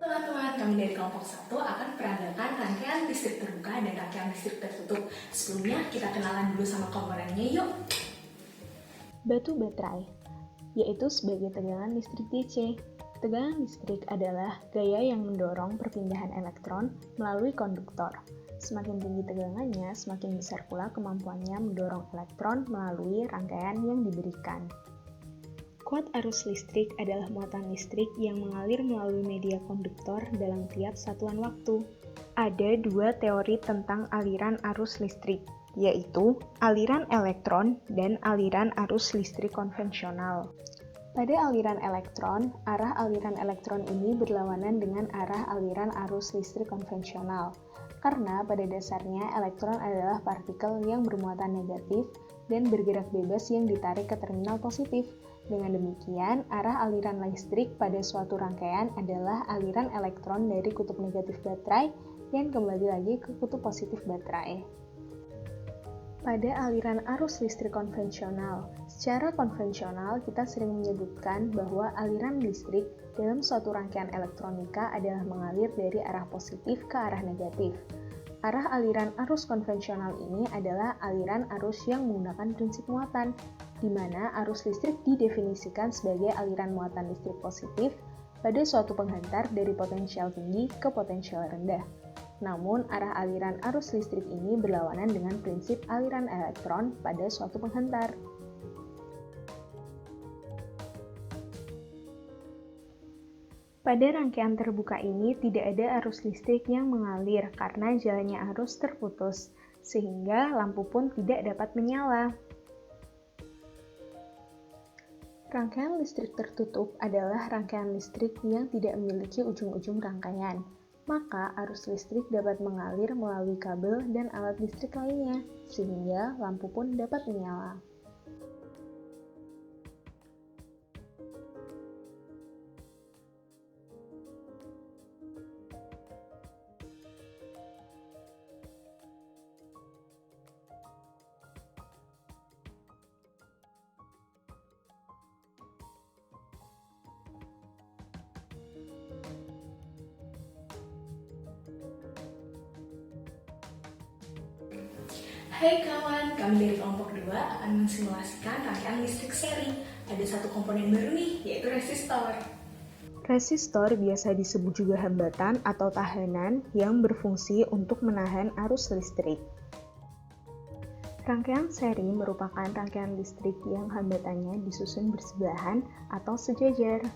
Teman-teman, kami dari kelompok 1 akan peragakan rangkaian listrik terbuka dan rangkaian listrik tertutup. Sebelumnya, kita kenalan dulu sama komponennya yuk. Batu baterai, yaitu sebagai tegangan listrik DC. Tegangan listrik adalah gaya yang mendorong perpindahan elektron melalui konduktor. Semakin tinggi tegangannya, semakin besar pula kemampuannya mendorong elektron melalui rangkaian yang diberikan. Kuat arus listrik adalah muatan listrik yang mengalir melalui media konduktor dalam tiap satuan waktu. Ada dua teori tentang aliran arus listrik, yaitu aliran elektron dan aliran arus listrik konvensional. Pada aliran elektron, arah aliran elektron ini berlawanan dengan arah aliran arus listrik konvensional, karena pada dasarnya elektron adalah partikel yang bermuatan negatif dan bergerak bebas yang ditarik ke terminal positif. Dengan demikian, arah aliran listrik pada suatu rangkaian adalah aliran elektron dari kutub negatif baterai yang kembali lagi ke kutub positif baterai. Pada aliran arus listrik konvensional, secara konvensional kita sering menyebutkan bahwa aliran listrik dalam suatu rangkaian elektronika adalah mengalir dari arah positif ke arah negatif. Arah aliran arus konvensional ini adalah aliran arus yang menggunakan prinsip muatan, di mana arus listrik didefinisikan sebagai aliran muatan listrik positif pada suatu penghantar dari potensial tinggi ke potensial rendah. Namun, arah aliran arus listrik ini berlawanan dengan prinsip aliran elektron pada suatu penghantar. Pada rangkaian terbuka ini tidak ada arus listrik yang mengalir karena jalannya arus terputus, sehingga lampu pun tidak dapat menyala. Rangkaian listrik tertutup adalah rangkaian listrik yang tidak memiliki ujung-ujung rangkaian. Maka arus listrik dapat mengalir melalui kabel dan alat listrik lainnya, sehingga lampu pun dapat menyala. Hai kawan, kami dari kelompok 2 akan mensimulasikan rangkaian listrik seri. Ada satu komponen baru nih, yaitu resistor. Resistor biasa disebut juga hambatan atau tahanan yang berfungsi untuk menahan arus listrik. Rangkaian seri merupakan rangkaian listrik yang hambatannya disusun bersebelahan atau sejajar.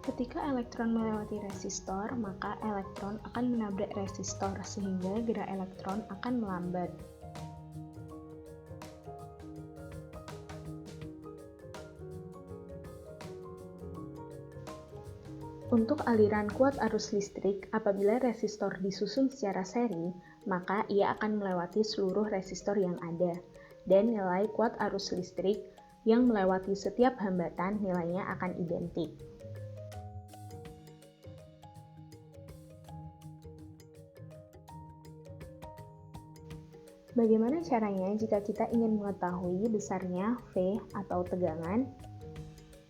Ketika elektron melewati resistor, maka elektron akan menabrak resistor sehingga gerak elektron akan melambat. Untuk aliran kuat arus listrik, apabila resistor disusun secara seri, maka ia akan melewati seluruh resistor yang ada, dan nilai kuat arus listrik yang melewati setiap hambatan nilainya akan identik. Bagaimana caranya jika kita ingin mengetahui besarnya V atau tegangan?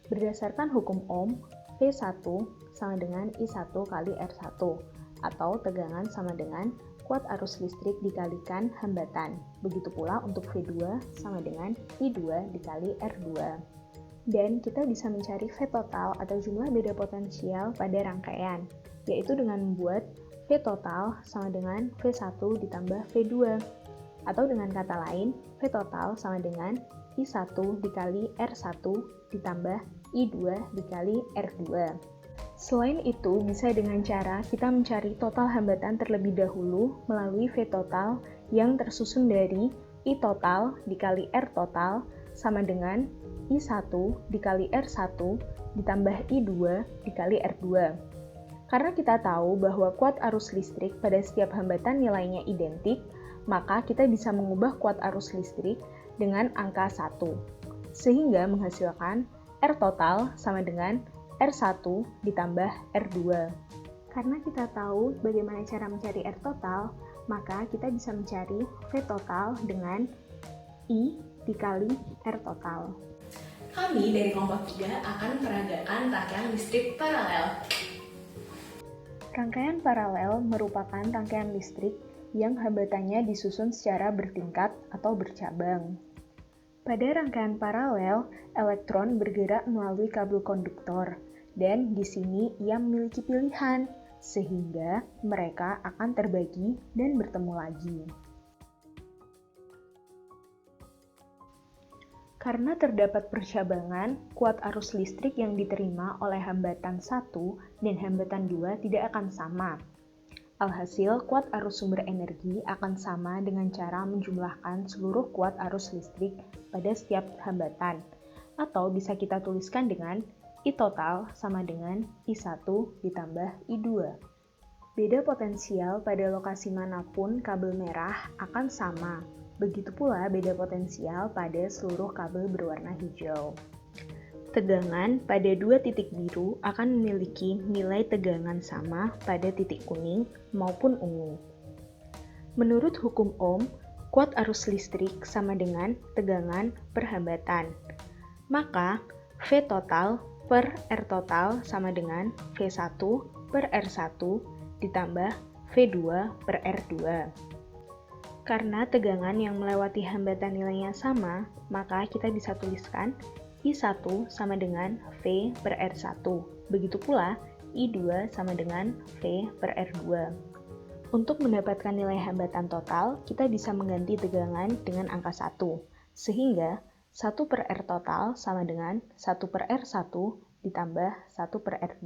Berdasarkan hukum Ohm, V1 sama dengan I1 kali R1, atau tegangan sama dengan kuat arus listrik dikalikan hambatan. Begitu pula untuk V2 sama dengan I2 dikali R2. Dan kita bisa mencari V total atau jumlah beda potensial pada rangkaian, yaitu dengan membuat V total sama dengan V1 ditambah V2. Atau dengan kata lain, V total sama dengan I1 dikali R1 ditambah I2 dikali R2. Selain itu, bisa dengan cara kita mencari total hambatan terlebih dahulu melalui V total yang tersusun dari I total dikali R total sama dengan I1 dikali R1 ditambah I2 dikali R2. Karena kita tahu bahwa kuat arus listrik pada setiap hambatan nilainya identik, maka kita bisa mengubah kuat arus listrik dengan angka 1, sehingga menghasilkan R total sama dengan R1 ditambah R2. Karena kita tahu bagaimana cara mencari R total, maka kita bisa mencari V total dengan I dikali R total. Kami dari kelompok 3 akan peragakan rangkaian listrik paralel. Rangkaian paralel merupakan rangkaian listrik yang hambatannya disusun secara bertingkat atau bercabang. Pada rangkaian paralel, elektron bergerak melalui kabel konduktor, dan di sini ia memiliki pilihan, sehingga mereka akan terbagi dan bertemu lagi. Karena terdapat percabangan, kuat arus listrik yang diterima oleh hambatan 1 dan hambatan 2 tidak akan sama. Alhasil, kuat arus sumber energi akan sama dengan cara menjumlahkan seluruh kuat arus listrik pada setiap hambatan, atau bisa kita tuliskan dengan I total sama dengan I1 ditambah I2. Beda potensial pada lokasi manapun kabel merah akan sama. Begitu pula beda potensial pada seluruh kabel berwarna hijau. Tegangan pada dua titik biru akan memiliki nilai tegangan sama pada titik kuning maupun ungu. Menurut hukum Ohm, kuat arus listrik sama dengan tegangan per hambatan. Maka, V total per R total sama dengan V1 per R1 ditambah V2 per R2. Karena tegangan yang melewati hambatan nilainya sama, maka kita bisa tuliskan I1 sama dengan V per R1. Begitu pula, I2 sama dengan V per R2. Untuk mendapatkan nilai hambatan total, kita bisa mengganti tegangan dengan angka 1. Sehingga, 1 per R total sama dengan 1 per R1 ditambah 1 per R2.